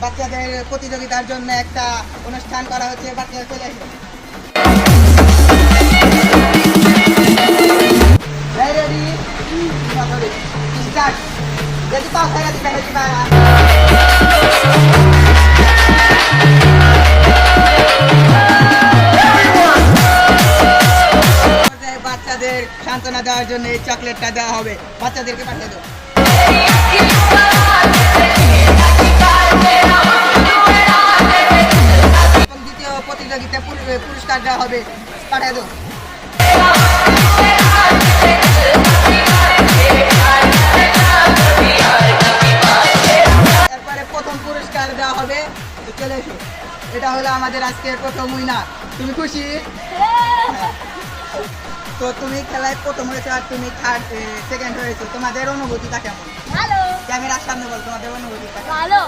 বাচ্চাদের প্রতিযোগিতার জন্য একটা অনুষ্ঠান করা হচ্ছে, বাচ্চারা চলে আসবে। Ready start. যদি পাও খাইয়া দিবা দিবা। বাচ্চাদের সান্ত্বনা দেওয়ার জন্য এই চকলেটটা দেওয়া হবে, বাচ্চাদেরকে পাঠিয়ে দেবো। এবং দ্বিতীয় প্রতিযোগিতা পুরস্কার দেওয়া হবে, পাঠিয়ে দেবো। এরপরে প্রথম পুরস্কার দেওয়া হবে, চলে এসো। এটা হলো আমাদের আজকের প্রথম উইনার। তুমি খুশি? তো তুমি খেলায় প্রথম হয়েছো আর তুমি থার্ড সেকেন্ড হয়েছো, তোমাদের অনুভূতিটা কেমন? ভালো। ক্যামেরার সামনে বল তোমাদের অনুভূতিটা। ভালো।